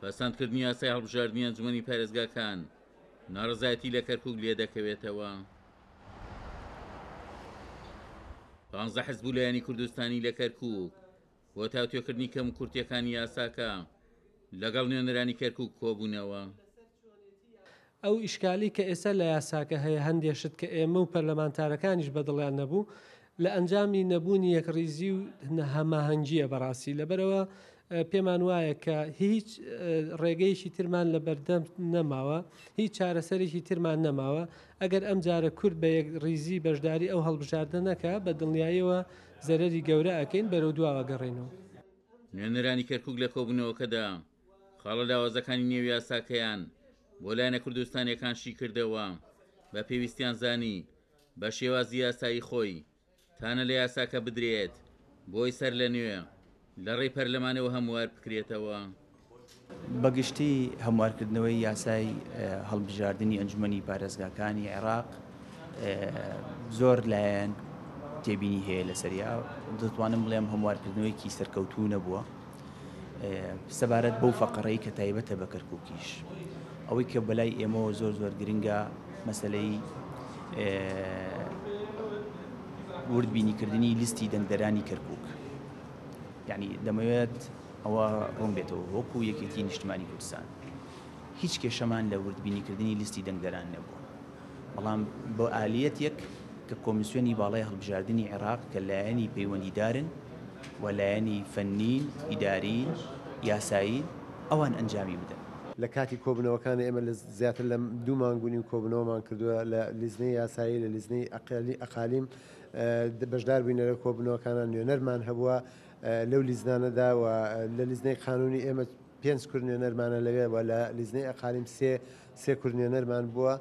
پەسەندکردنی یاسای هەڵبژاردننی ئەنجومەنی پارێزگاکان ناڕزایەتی لە کەرکووک لێ دەکەوێتەوە. 15 حزب و لایەنی کوردستانی لە کەرکووک بۆ تاوتوێکردنی کەم و کورتیەکانی یاساکە لەگەڵ نوێنەرانی کەرکووک کۆبوونەوە. ئەو ئیشکالی کە ئێستا لە یاساکە هەیە هەندێشت کە ئێمە و پەرلەمانتارەکانیش بەدڵیان نەبوو لە ئەنجامی نەبوونی یەکڕیزی و هەماهەنگیە بەڕاستی. لەبەرەوە پێمان وایە کە هیچ ڕێگەیشی ترمان لە بەردەم نەماوە، هیچ چارەسەرێکی ترمان نەماوە ئەگەر ئەم جارە کورد بە یەک ڕیزی بەشداری ئەو هەڵبژاردە نەکە بە دڵنیاییەوە زەرەری گەورە ئەکەین بەرەو دواوە گەڕێنەوە. نوێنەرانی کەرکووک لە کۆبوونەوەکەدا خاڵە لاوازەکانی نێو یاساکەیان بۆ لایەنە کوردستانیەکانشی کردەوە بە پێویستیان زانی بە شێوازی یاسایی خۆی تانە لە یاساکە بدرێت بۆی سەر لە نوێ لە ڕێی پەرلەمانەوە هەموار بکرێتەوە. بەگشتی هەموارکردنەوەی یاسای هەڵبژاردننی ئەنجومەنی پارێزگاکانی عێراق زۆر لایەن تێبینی هەیە لەسەریا. دەتوانم بڵێم هەموارکردنەوەیکی سەرکەوتوو نەبووە سەبارەت بەو فەقەڕەی کە تایبەتە بە کەرکووکیش. ئەوەی کە بەلای ئێمەوە زۆر گرنگە مەسەلەی وردبینیکردنی لیستی دەنگدەرانی کەرکووک. یعنی دەمەوێت ئەوە ڕوون بێتەوە وەکو یەکێتی نیشتمانی کوردستان هیچ کێشەمان لە وردبینیکردنی لیستی دەنگدەران نەبووە، بەڵام بۆ ئالیەتێک کە کۆمیسیۆنی باڵای هەڵبژاردننی عێراق کە لایەنی پەیوەندیدارن و لایەنی فەنین، ئیدارین، یاسایی ئەوان ئەنجامی بدەن. لە کاتی کۆبنەوەکان ئێمە لە زیاتر لە 2 مانگونی و کۆبنەوەمان کردووە لە لیزنەی یاسایی لە لیزنەی ئەقالیم بەشدار بووینە لە کۆبنەوەکانان. نوێنەرمان هەبووە لەو لیزنانەدا و لە لیزنەی قانونی ئێمە 5 کورد نوێنەرمانە لەوێ و لە لیزنەی ئەقالیم 3 کورد نوێنەرمان بووە.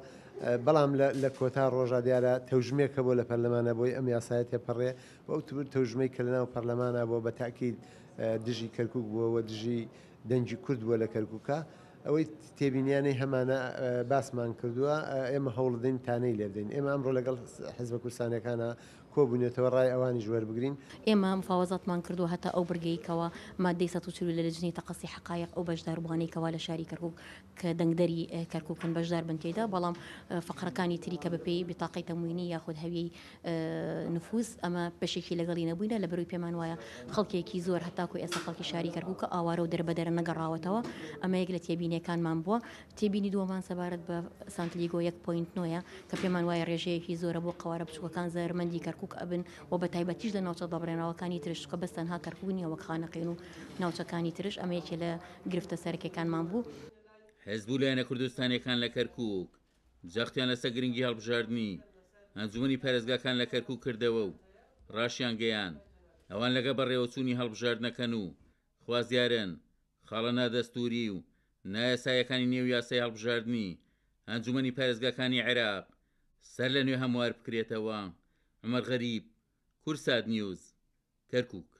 بەڵام لە کۆتا ڕۆژە دیارە تەوژمێکە بۆ لە پەرلەمانە بۆی ئەم یاسایەت تێپەڕێ و ئەو تەوژمەی کە لەناو پەرلەمانە بۆ بە تاکید دژی کەرکووک بووەوە دژی دەنگی کورد بووە لە کەرکووکە. ئەوەی تێبینیانەی هەمانە باسمان کردووە ئێمە هەوڵدەین تانەی لێ بدەین. ئێمە ئەمڕۆ لەگەڵ حیزبە کوردستانیەکانە کۆبوونێتەوە ڕای ئەوانی ژوەر بگرین. ئێمە مفاوەزاتمان کردو هەتا ئەو بڕگەیکەوە مادەی 140 لە لەجنەی تەقەسی حقایق ئەو بەشداربووانەیەکەوە لە شاری کەرکووک کە دەنگدەری کەرکووکن بەشدار بن تێدا، بەڵام فقرەکانی تری کە بەپێی بتاقەی تەموینی یاخود هەویەی نفوس ئەمە بەشێکی لەگەڵی نەبووینە لە بەروی پێمان وایە خەڵکێکی زۆر هەتاکو ئێستا خەڵکی شاری کەرکووکە ئاوارە و دەربەدەرە نەگەڕاوەتەوە. ئەمە یەک لە تێبینیەکانمان بووە. تێبینی دووەمان سەبارەت بە سانتلیگۆ 1.9 کە پێمان وایە ڕێژەیەکی زۆرە بۆ قوارە بچووکەکان زەرمەندی کەرکووک ئەبن و بە تایبەتیش لە ناوچە دەبڕێنەوەکانی ترش کە بەستەنها کەرکوونیە وەک خانەقین و ناوچەکانی ترش. ئەمە یەکێ لە گرفتە سەرەکیەکانمان بوو. حیزب و لایەنە کوردستانیەکان لە کەرکووک جەختیان لەسەر گرنگی هەڵبژاردننی ئەنجومەنی پارێزگاکان لە کەرکووک کردەوە و ڕاشیان گەیان ئەوان لەگە بەڕێوەچوونی هەڵبژاردنەکەن و خوازیارن خاڵە نادەستوری و نایاسایەکانی نێو یاسای هەڵبژاردننی ئەنجومەنی پارێزگاکانی عێراق سەر لە نوێ هەموار بکرێتەوە. عومەر غەریب، کورسات نیوز، کەرکووک.